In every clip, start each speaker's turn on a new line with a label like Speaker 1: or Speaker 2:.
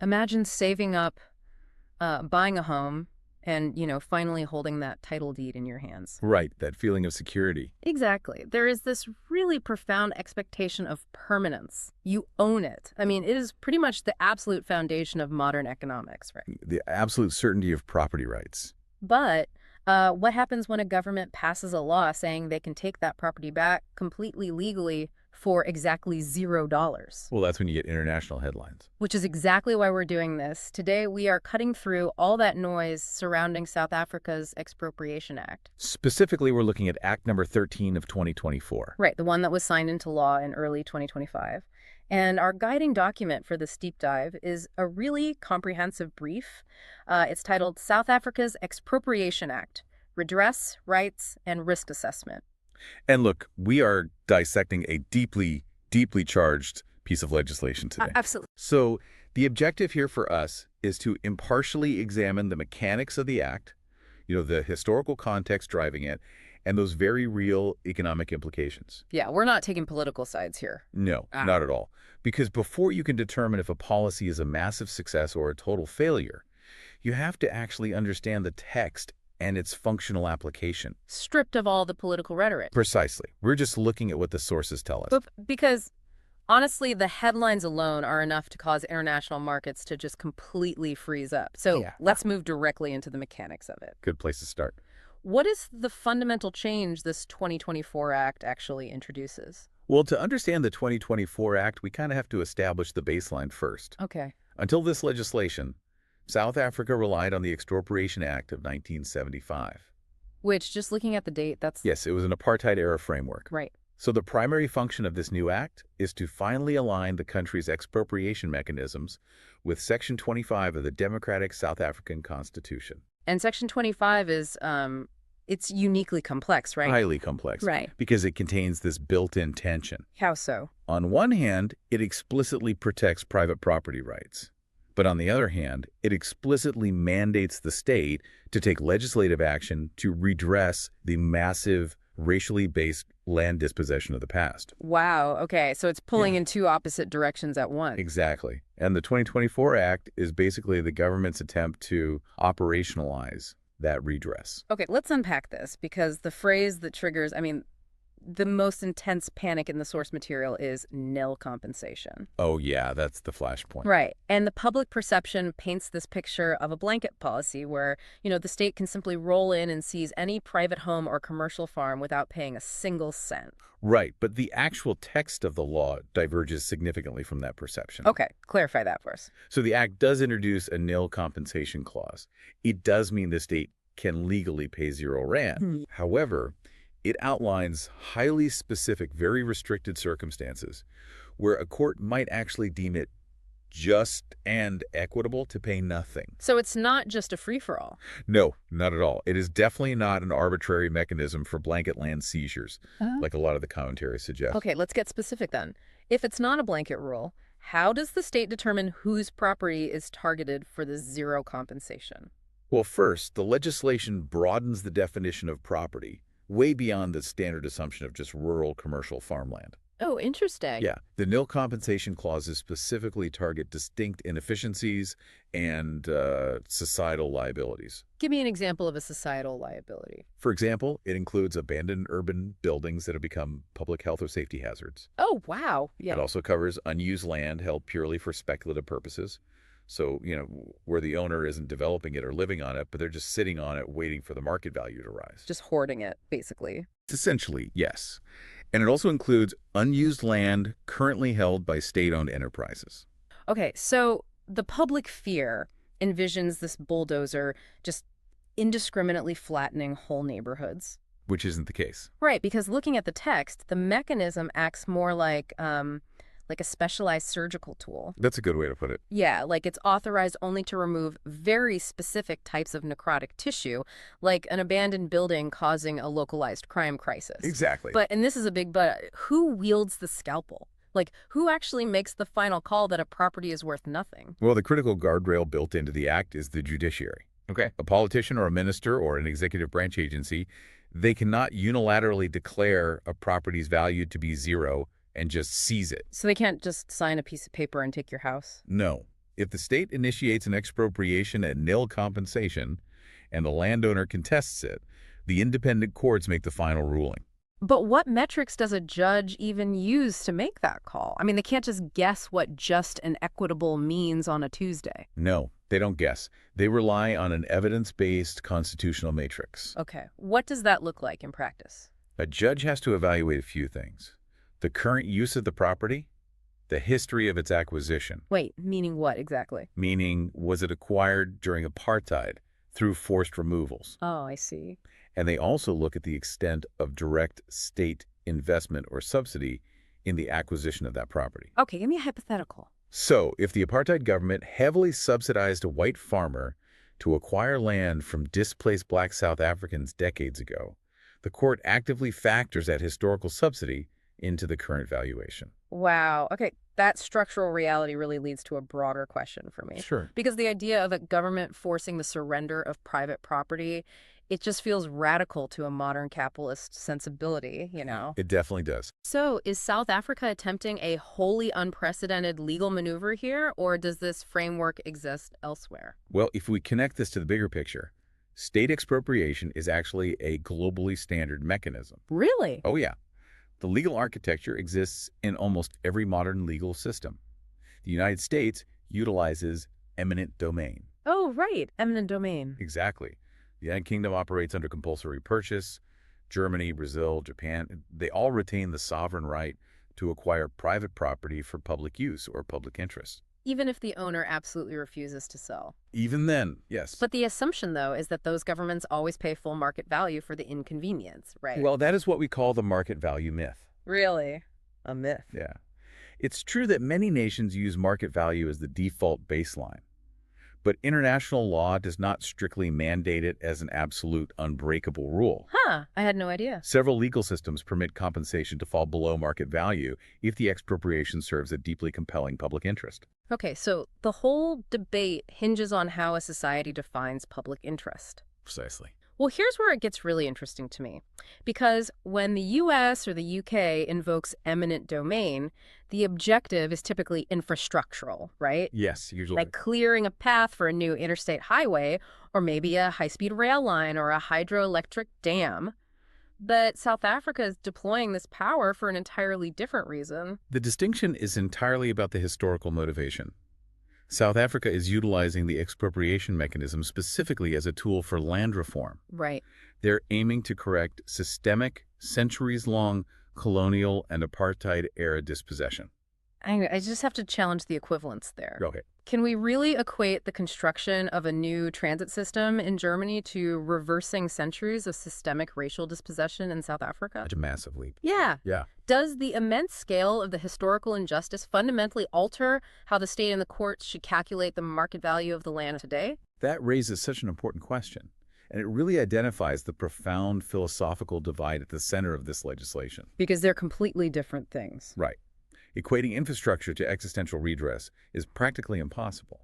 Speaker 1: Imagine saving up, buying a home, and, finally holding that title deed in your hands.
Speaker 2: Right, that feeling of security.
Speaker 1: Exactly. There is this really profound expectation of permanence. You own it. I mean, it is pretty much the absolute foundation of modern economics, right?
Speaker 2: The absolute certainty of property rights.
Speaker 1: But what happens when a government passes a law saying they can take that property back completely legally for exactly $0?
Speaker 2: Well, that's when you get international headlines.
Speaker 1: Which is exactly why we're doing this. Today, we are cutting through all that noise surrounding South Africa's Expropriation Act.
Speaker 2: Specifically, we're looking at Act number 13 of 2024.
Speaker 1: Right, the one that was signed into law in early 2025. And our guiding document for this deep dive is a really comprehensive brief. It's titled South Africa's Expropriation Act, Redress, Rights, and Risk Assessment.
Speaker 2: And look, we are dissecting a deeply, deeply charged piece of legislation today.
Speaker 1: Absolutely.
Speaker 2: So the objective here for us is to impartially examine the mechanics of the act, the historical context driving it, and those very real economic implications.
Speaker 1: Yeah, we're not taking political sides here.
Speaker 2: No, not at all. Because before you can determine if a policy is a massive success or a total failure, you have to actually understand the text and its functional application.
Speaker 1: Stripped of all the political rhetoric.
Speaker 2: Precisely. We're just looking at what the sources tell us.
Speaker 1: But because, honestly, the headlines alone are enough to cause international markets to just completely freeze up. So let's move directly into the mechanics of it.
Speaker 2: Good place to start.
Speaker 1: What is the fundamental change this 2024 Act actually introduces?
Speaker 2: Well, to understand the 2024 Act, we kind of have to establish the baseline first.
Speaker 1: Okay.
Speaker 2: Until this legislation, South Africa relied on the Expropriation Act of 1975.
Speaker 1: Which, just looking at the date, that's...
Speaker 2: Yes, it was an apartheid-era framework.
Speaker 1: Right.
Speaker 2: So the primary function of this new act is to finally align the country's expropriation mechanisms with Section 25 of the Democratic South African Constitution.
Speaker 1: And Section 25 is, it's uniquely complex, right?
Speaker 2: Highly complex.
Speaker 1: Right.
Speaker 2: Because it contains this built-in tension.
Speaker 1: How so?
Speaker 2: On one hand, it explicitly protects private property rights. But on the other hand, it explicitly mandates the state to take legislative action to redress the massive racially based land dispossession of the past.
Speaker 1: Wow. Okay. So it's pulling in two opposite directions at once.
Speaker 2: Exactly. And the 2024 Act is basically the government's attempt to operationalize that redress.
Speaker 1: Okay, let's unpack this, because the phrase that triggers, the most intense panic in the source material is nil compensation.
Speaker 2: Oh, yeah, that's the flashpoint.
Speaker 1: Right. And the public perception paints this picture of a blanket policy where, the state can simply roll in and seize any private home or commercial farm without paying a single cent.
Speaker 2: Right. But the actual text of the law diverges significantly from that perception.
Speaker 1: Okay. Clarify that for us.
Speaker 2: So the Act does introduce a nil compensation clause. It does mean the state can legally pay 0 rand. However, it outlines highly specific, very restricted circumstances where a court might actually deem it just and equitable to pay nothing.
Speaker 1: So it's not just a free-for-all?
Speaker 2: No, not at all. It is definitely not an arbitrary mechanism for blanket land seizures, like a lot of the commentary suggests.
Speaker 1: Okay, let's get specific then. If it's not a blanket rule, how does the state determine whose property is targeted for the 0 compensation?
Speaker 2: Well, first, the legislation broadens the definition of property way beyond the standard assumption of just rural commercial farmland.
Speaker 1: Oh, interesting.
Speaker 2: Yeah. The nil compensation clauses specifically target distinct inefficiencies and societal liabilities.
Speaker 1: Give me an example of a societal liability.
Speaker 2: For example, it includes abandoned urban buildings that have become public health or safety hazards.
Speaker 1: Oh, wow. Yeah.
Speaker 2: It also covers unused land held purely for speculative purposes. So, where the owner isn't developing it or living on it, but they're just sitting on it waiting for the market value to rise.
Speaker 1: Just hoarding it, basically.
Speaker 2: Essentially, yes. And it also includes unused land currently held by state-owned enterprises.
Speaker 1: Okay, so the public fear envisions this bulldozer just indiscriminately flattening whole neighborhoods.
Speaker 2: Which isn't the case.
Speaker 1: Right, because looking at the text, the mechanism acts more like a specialized surgical tool.
Speaker 2: That's a good way to put it.
Speaker 1: Yeah, like it's authorized only to remove very specific types of necrotic tissue, like an abandoned building causing a localized crime crisis.
Speaker 2: Exactly.
Speaker 1: But, and this is a big but, who wields the scalpel? Like, who actually makes the final call that a property is worth nothing?
Speaker 2: Well, the critical guardrail built into the act is the judiciary. Okay. A politician or a minister or an executive branch agency, they cannot unilaterally declare a property's value to be 0 and just seize it.
Speaker 1: So they can't just sign a piece of paper and take your house?
Speaker 2: No. If the state initiates an expropriation at nil compensation and the landowner contests it, the independent courts make the final ruling.
Speaker 1: But what metrics does a judge even use to make that call? I mean, they can't just guess what just and equitable means on a Tuesday.
Speaker 2: No, they don't guess. They rely on an evidence-based constitutional matrix.
Speaker 1: Okay, what does that look like in practice?
Speaker 2: A judge has to evaluate a few things: the current use of the property, the history of its acquisition,
Speaker 1: Wait, meaning what exactly?
Speaker 2: meaning was it acquired during apartheid through forced removals.
Speaker 1: Oh, I see.
Speaker 2: And they also look at the extent of direct state investment or subsidy in the acquisition of that property.
Speaker 1: Okay, give me a hypothetical.
Speaker 2: So, if the apartheid government heavily subsidized a white farmer to acquire land from displaced black South Africans decades ago, the court actively factors that historical subsidy into the current valuation.
Speaker 1: Wow. Okay, that structural reality really leads to a broader question for me.
Speaker 2: Sure.
Speaker 1: Because the idea of a government forcing the surrender of private property, it just feels radical to a modern capitalist sensibility, you know?
Speaker 2: It definitely does.
Speaker 1: So is South Africa attempting a wholly unprecedented legal maneuver here, or does this framework exist elsewhere?
Speaker 2: Well, if we connect this to the bigger picture, state expropriation is actually a globally standard mechanism.
Speaker 1: Really?
Speaker 2: Oh, yeah. The legal architecture exists in almost every modern legal system. The United States utilizes eminent domain.
Speaker 1: Oh, right. Eminent domain.
Speaker 2: Exactly. The United Kingdom operates under compulsory purchase. Germany, Brazil, Japan, they all retain the sovereign right to acquire private property for public use or public interest.
Speaker 1: Even if the owner absolutely refuses to sell.
Speaker 2: Even then, yes.
Speaker 1: But the assumption, though, is that those governments always pay full market value for the inconvenience, right?
Speaker 2: Well, that is what we call the market value myth.
Speaker 1: Really? A myth.
Speaker 2: Yeah. It's true that many nations use market value as the default baseline, but international law does not strictly mandate it as an absolute unbreakable rule.
Speaker 1: Huh, I had no idea.
Speaker 2: Several legal systems permit compensation to fall below market value if the expropriation serves a deeply compelling public interest.
Speaker 1: Okay, so the whole debate hinges on how a society defines public interest.
Speaker 2: Precisely.
Speaker 1: Well, here's where it gets really interesting to me. Because when the US or the UK invokes eminent domain, the objective is typically infrastructural, right?
Speaker 2: Yes, usually.
Speaker 1: Like clearing a path for a new interstate highway, or maybe a high-speed rail line or a hydroelectric dam. But South Africa is deploying this power for an entirely different reason.
Speaker 2: The distinction is entirely about the historical motivation. South Africa is utilizing the expropriation mechanism specifically as a tool for land reform.
Speaker 1: Right.
Speaker 2: They're aiming to correct systemic, centuries-long colonial and apartheid-era dispossession.
Speaker 1: I just have to challenge the equivalence there.
Speaker 2: Okay.
Speaker 1: Can we really equate the construction of a new transit system in Germany to reversing centuries of systemic racial dispossession in South Africa?
Speaker 2: Such a massive leap.
Speaker 1: Yeah.
Speaker 2: Yeah.
Speaker 1: Does the immense scale of the historical injustice fundamentally alter how the state and the courts should calculate the market value of the land today?
Speaker 2: That raises such an important question, and it really identifies the profound philosophical divide at the center of this legislation.
Speaker 1: Because they're completely different things.
Speaker 2: Right. Equating infrastructure to existential redress is practically impossible.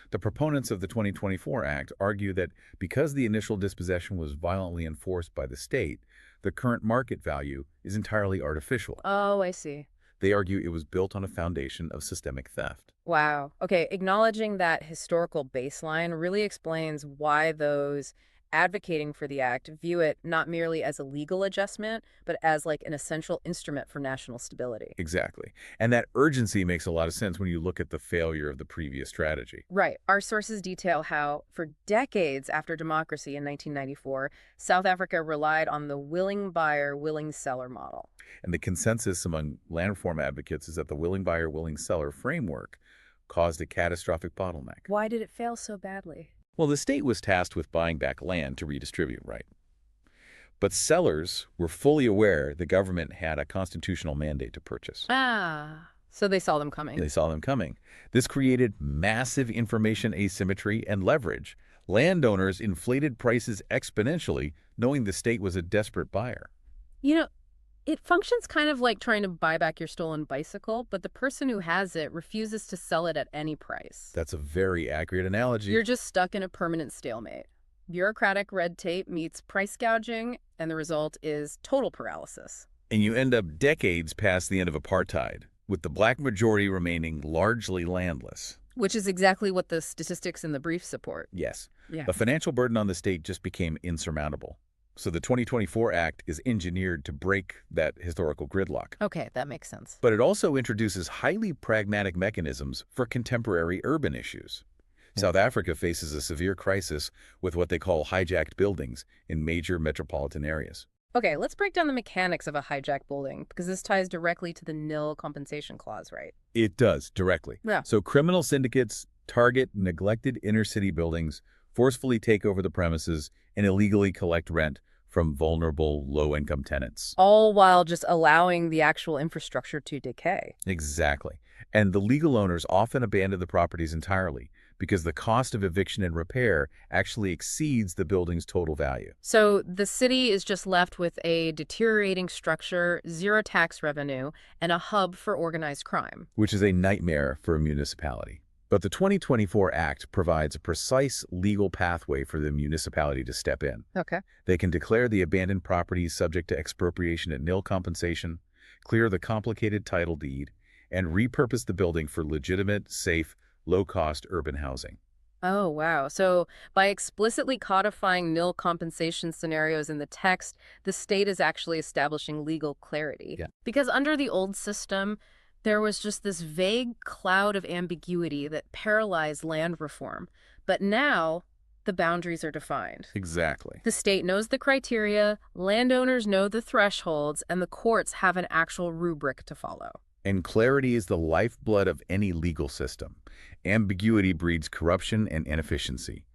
Speaker 2: The proponents of the 2024 Act argue that because the initial dispossession was violently enforced by the state, the current market value is entirely artificial.
Speaker 1: Oh, I see.
Speaker 2: They argue it was built on a foundation of systemic theft.
Speaker 1: Wow. Okay, acknowledging that historical baseline really explains why those advocating for the act view it not merely as a legal adjustment, but as like an essential instrument for national stability.
Speaker 2: Exactly. And that urgency makes a lot of sense when you look at the failure of the previous strategy.
Speaker 1: Right. Our sources detail how, for decades after democracy in 1994, South Africa relied on the willing buyer, willing seller model.
Speaker 2: And the consensus among land reform advocates is that the willing buyer, willing seller framework caused a catastrophic bottleneck.
Speaker 1: Why did it fail so badly?
Speaker 2: Well, the state was tasked with buying back land to redistribute, right? But sellers were fully aware the government had a constitutional mandate to purchase.
Speaker 1: So they saw them coming.
Speaker 2: They saw them coming. This created massive information asymmetry and leverage. Landowners inflated prices exponentially, knowing the state was a desperate buyer.
Speaker 1: You know, it functions kind of like trying to buy back your stolen bicycle, but the person who has it refuses to sell it at any price.
Speaker 2: That's a very accurate analogy.
Speaker 1: You're just stuck in a permanent stalemate. Bureaucratic red tape meets price gouging, and the result is total paralysis.
Speaker 2: And you end up decades past the end of apartheid, with the black majority remaining largely landless.
Speaker 1: Which is exactly what the statistics in the brief support.
Speaker 2: Yes.
Speaker 1: Yeah.
Speaker 2: The financial burden on the state just became insurmountable. So the 2024 Act is engineered to break that historical gridlock.
Speaker 1: Okay, that makes sense.
Speaker 2: But it also introduces highly pragmatic mechanisms for contemporary urban issues. South Africa faces a severe crisis with what they call hijacked buildings in major metropolitan areas.
Speaker 1: Okay, let's break down the mechanics of a hijack building, because this ties directly to the nil compensation clause, right?
Speaker 2: It does, directly.
Speaker 1: Yeah.
Speaker 2: So criminal syndicates target neglected inner-city buildings, forcefully take over the premises, and illegally collect rent from vulnerable, low-income tenants.
Speaker 1: All while just allowing the actual infrastructure to decay.
Speaker 2: Exactly. And the legal owners often abandon the properties entirely because the cost of eviction and repair actually exceeds the building's total value.
Speaker 1: So the city is just left with a deteriorating structure, zero tax revenue, and a hub for organized crime.
Speaker 2: Which is a nightmare for a municipality. But the 2024 Act provides a precise legal pathway for the municipality to step in.
Speaker 1: Okay.
Speaker 2: They can declare the abandoned properties subject to expropriation at nil compensation, clear the complicated title deed, and repurpose the building for legitimate, safe, low-cost urban housing.
Speaker 1: Oh, wow. So by explicitly codifying nil compensation scenarios in the text, the state is actually establishing legal clarity.
Speaker 2: Yeah.
Speaker 1: Because under the old system, there was just this vague cloud of ambiguity that paralyzed land reform. But now, the boundaries are defined.
Speaker 2: Exactly.
Speaker 1: The state knows the criteria, landowners know the thresholds, and the courts have an actual rubric to follow.
Speaker 2: And clarity is the lifeblood of any legal system. Ambiguity breeds corruption and inefficiency.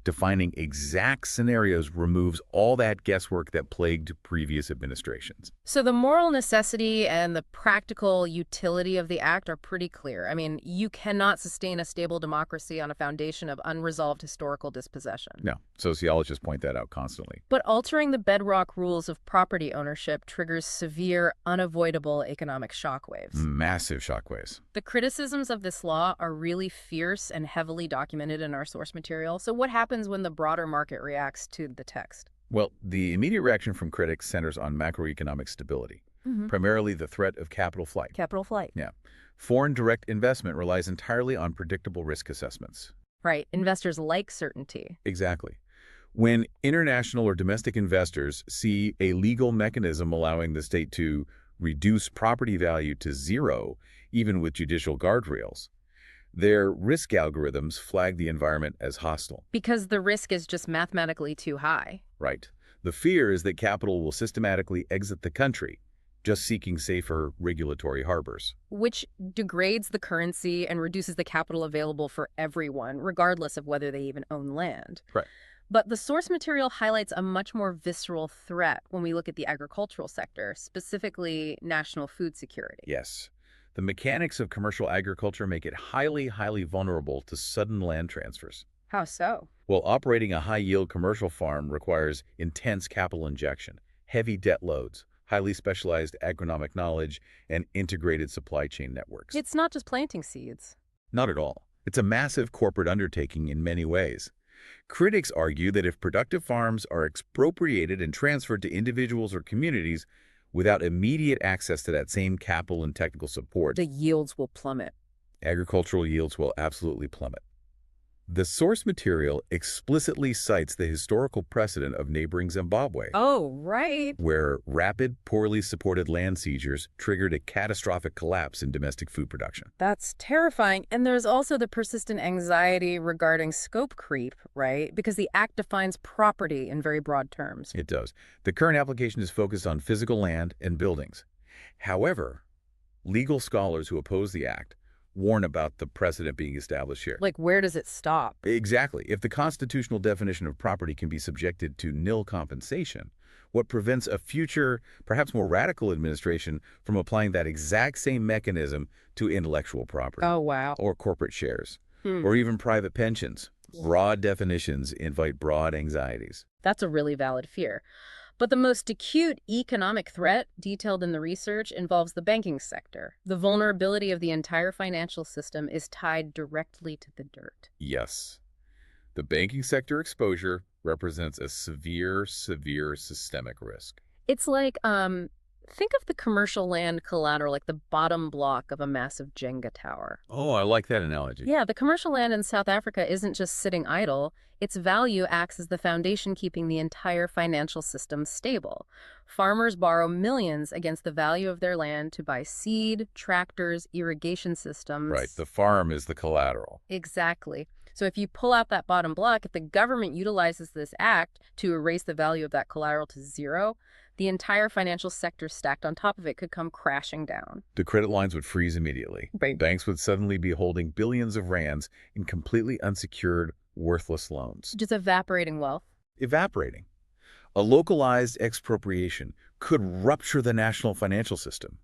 Speaker 2: Defining exact scenarios removes all that guesswork that plagued previous administrations.
Speaker 1: So the moral necessity and the practical utility of the act are pretty clear. I mean, you cannot sustain a stable democracy on a foundation of unresolved historical dispossession.
Speaker 2: No, sociologists point that out constantly.
Speaker 1: But altering the bedrock rules of property ownership triggers severe, unavoidable economic shockwaves.
Speaker 2: Massive shockwaves.
Speaker 1: The criticisms of this law are really fierce and heavily documented in our source material. So what happens when the broader market reacts to the text?
Speaker 2: Well, the immediate reaction from critics centers on macroeconomic stability, primarily the threat of capital flight.
Speaker 1: Capital flight.
Speaker 2: Yeah. Foreign direct investment relies entirely on predictable risk assessments.
Speaker 1: Right. Investors like certainty.
Speaker 2: Exactly. When international or domestic investors see a legal mechanism allowing the state to reduce property value to zero, even with judicial guardrails, their risk algorithms flag the environment as hostile.
Speaker 1: Because the risk is just mathematically too high.
Speaker 2: Right. The fear is that capital will systematically exit the country, just seeking safer regulatory harbors.
Speaker 1: Which degrades the currency and reduces the capital available for everyone, regardless of whether they even own land.
Speaker 2: Right.
Speaker 1: But the source material highlights a much more visceral threat when we look at the agricultural sector, specifically national food security.
Speaker 2: Yes. The mechanics of commercial agriculture make it highly, highly vulnerable to sudden land transfers.
Speaker 1: How so?
Speaker 2: Well, operating a high-yield commercial farm requires intense capital injection, heavy debt loads, highly specialized agronomic knowledge, and integrated supply chain networks.
Speaker 1: It's not just planting seeds.
Speaker 2: Not at all. It's a massive corporate undertaking in many ways. Critics argue that if productive farms are expropriated and transferred to individuals or communities without immediate access to that same capital and technical support,
Speaker 1: The yields will plummet.
Speaker 2: agricultural yields will absolutely plummet. The source material explicitly cites the historical precedent of neighboring Zimbabwe,
Speaker 1: Oh, right.
Speaker 2: where rapid, poorly supported land seizures triggered a catastrophic collapse in domestic food production.
Speaker 1: That's terrifying. And there's also the persistent anxiety regarding scope creep, right? Because the act defines property in very broad terms.
Speaker 2: It does. The current application is focused on physical land and buildings. However, legal scholars who oppose the act warn about the precedent being established here.
Speaker 1: Like, where does it stop?
Speaker 2: Exactly. If the constitutional definition of property can be subjected to nil compensation, what prevents a future, perhaps more radical administration from applying that exact same mechanism to intellectual property?
Speaker 1: Oh, wow.
Speaker 2: Or corporate shares, or even private pensions? Broad definitions invite broad anxieties.
Speaker 1: That's a really valid fear. But the most acute economic threat detailed in the research involves the banking sector. The vulnerability of the entire financial system is tied directly to the dirt.
Speaker 2: Yes. The banking sector exposure represents a severe systemic risk.
Speaker 1: It's like Think of the commercial land collateral like the bottom block of a massive Jenga tower.
Speaker 2: Oh, I like that analogy.
Speaker 1: Yeah, the commercial land in South Africa isn't just sitting idle. Its value acts as the foundation keeping the entire financial system stable. Farmers borrow millions against the value of their land to buy seed, tractors, irrigation
Speaker 2: Right,
Speaker 1: systems.
Speaker 2: the farm is the collateral.
Speaker 1: Exactly. So if you pull out that bottom block, if the government utilizes this act to erase the value of that collateral to zero, the entire financial sector stacked on top of it could come crashing down.
Speaker 2: The credit lines would freeze immediately.
Speaker 1: Right.
Speaker 2: Banks would suddenly be holding billions of rands in completely unsecured, worthless loans.
Speaker 1: Just evaporating wealth.
Speaker 2: Evaporating. A localized expropriation could rupture the national financial system.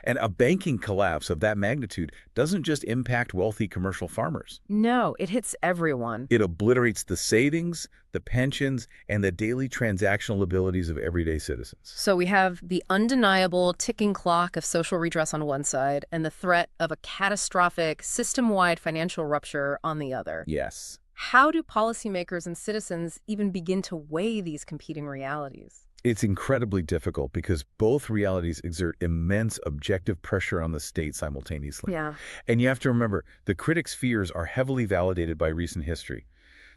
Speaker 2: And a banking collapse of that magnitude doesn't just impact wealthy commercial farmers.
Speaker 1: No, it hits everyone.
Speaker 2: It obliterates the savings, the pensions, and the daily transactional abilities of everyday citizens.
Speaker 1: So we have the undeniable ticking clock of social redress on one side and the threat of a catastrophic system-wide financial rupture on the other.
Speaker 2: Yes.
Speaker 1: How do policymakers and citizens even begin to weigh these competing realities?
Speaker 2: It's incredibly difficult because both realities exert immense objective pressure on the state simultaneously.
Speaker 1: Yeah.
Speaker 2: And you have to remember, the critics' fears are heavily validated by recent history.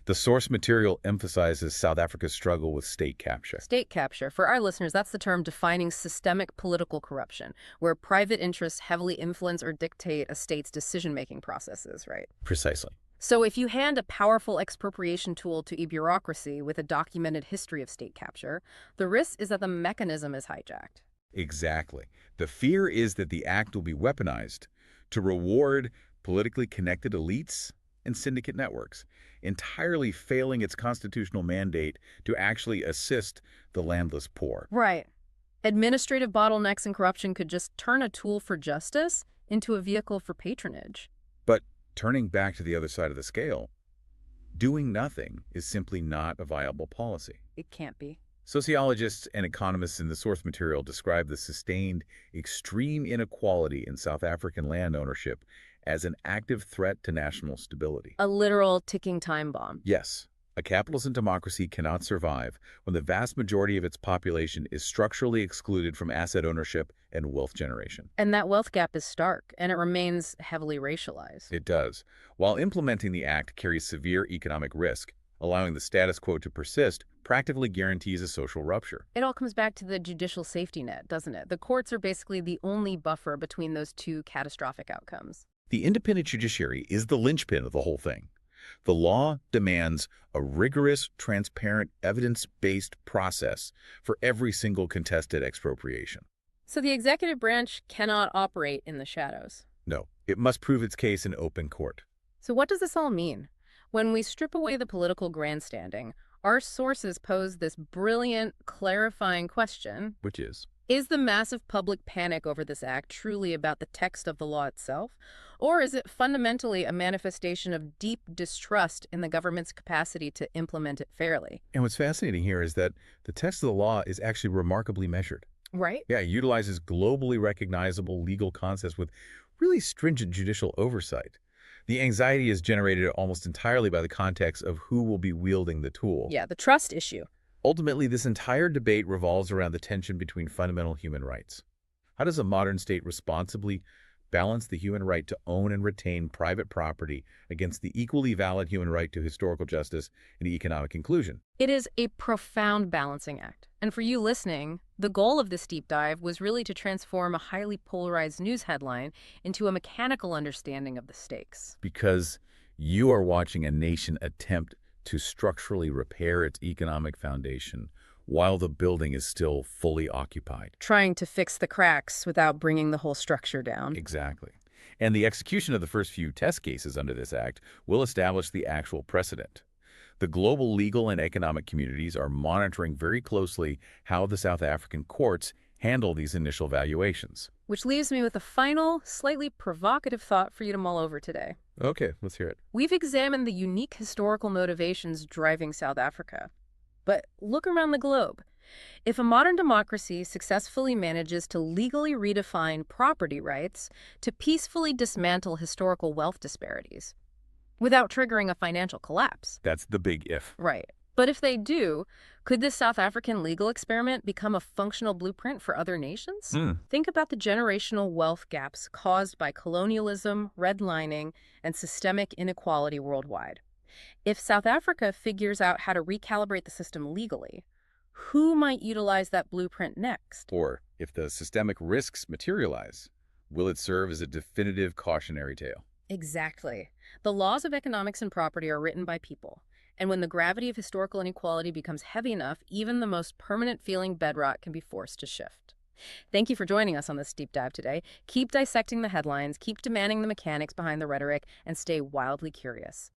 Speaker 2: The source material emphasizes South Africa's struggle with state capture.
Speaker 1: State capture. For our listeners, that's the term defining systemic political corruption, where private interests heavily influence or dictate a state's decision-making processes, right?
Speaker 2: Precisely.
Speaker 1: So if you hand a powerful expropriation tool to a bureaucracy with a documented history of state capture, the risk is that the mechanism is hijacked.
Speaker 2: Exactly. The fear is that the act will be weaponized to reward politically connected elites and syndicate networks, entirely failing its constitutional mandate to actually assist the landless poor.
Speaker 1: Right. Administrative bottlenecks and corruption could just turn a tool for justice into a vehicle for patronage.
Speaker 2: But turning back to the other side of the scale, doing nothing is simply not a viable policy.
Speaker 1: It can't be.
Speaker 2: Sociologists and economists in the source material describe the sustained, extreme inequality in South African land ownership as an active threat to national stability.
Speaker 1: A literal ticking time bomb.
Speaker 2: Yes, a capitalist democracy cannot survive when the vast majority of its population is structurally excluded from asset ownership and wealth generation.
Speaker 1: And that wealth gap is stark, and it remains heavily racialized.
Speaker 2: It does. While implementing the act carries severe economic risk, allowing the status quo to persist practically guarantees a social rupture.
Speaker 1: It all comes back to the judicial safety net, doesn't it? The courts are basically the only buffer between those two catastrophic outcomes.
Speaker 2: The independent judiciary is the linchpin of the whole thing. The law demands a rigorous, transparent, evidence-based process for every single contested expropriation.
Speaker 1: So the executive branch cannot operate in the shadows.
Speaker 2: No, it must prove its case in open court.
Speaker 1: So what does this all mean? When we strip away the political grandstanding, our sources pose this brilliant, clarifying question.
Speaker 2: Which
Speaker 1: Is the massive public panic over this act truly about the text of the law itself? Or is it fundamentally a manifestation of deep distrust in the government's capacity to implement it fairly?
Speaker 2: And what's fascinating here is that the text of the law is actually remarkably measured.
Speaker 1: Right?
Speaker 2: Yeah, it utilizes globally recognizable legal concepts with really stringent judicial oversight. The anxiety is generated almost entirely by the context of who will be wielding the tool.
Speaker 1: Yeah, the trust issue.
Speaker 2: Ultimately, this entire debate revolves around the tension between fundamental human rights. How does a modern state responsibly balance the human right to own and retain private property against the equally valid human right to historical justice and economic inclusion?
Speaker 1: It is a profound balancing act. And for you listening, the goal of this deep dive was really to transform a highly polarized news headline into a mechanical understanding of the stakes.
Speaker 2: Because you are watching a nation attempt to structurally repair its economic foundation while the building is still fully occupied.
Speaker 1: Trying to fix the cracks without bringing the whole structure down.
Speaker 2: Exactly. And the execution of the first few test cases under this act will establish the actual precedent. The global legal and economic communities are monitoring very closely how the South African courts handle these initial valuations.
Speaker 1: Which leaves me with a final, slightly provocative thought for you to mull over today.
Speaker 2: Okay, let's hear it.
Speaker 1: We've examined the unique historical motivations driving South Africa. But look around the globe. If a modern democracy successfully manages to legally redefine property rights, to peacefully dismantle historical wealth disparities, without triggering a financial collapse.
Speaker 2: That's the big if.
Speaker 1: Right. But if they do, could this South African legal experiment become a functional blueprint for other nations?
Speaker 2: Hmm.
Speaker 1: Think about the generational wealth gaps caused by colonialism, redlining, and systemic inequality worldwide. If South Africa figures out how to recalibrate the system legally, who might utilize that blueprint next?
Speaker 2: Or, if the systemic risks materialize, will it serve as a definitive cautionary tale?
Speaker 1: Exactly. The laws of economics and property are written by people. And when the gravity of historical inequality becomes heavy enough, even the most permanent feeling bedrock can be forced to shift. Thank you for joining us on this deep dive today. Keep dissecting the headlines, keep demanding the mechanics behind the rhetoric, and stay wildly curious.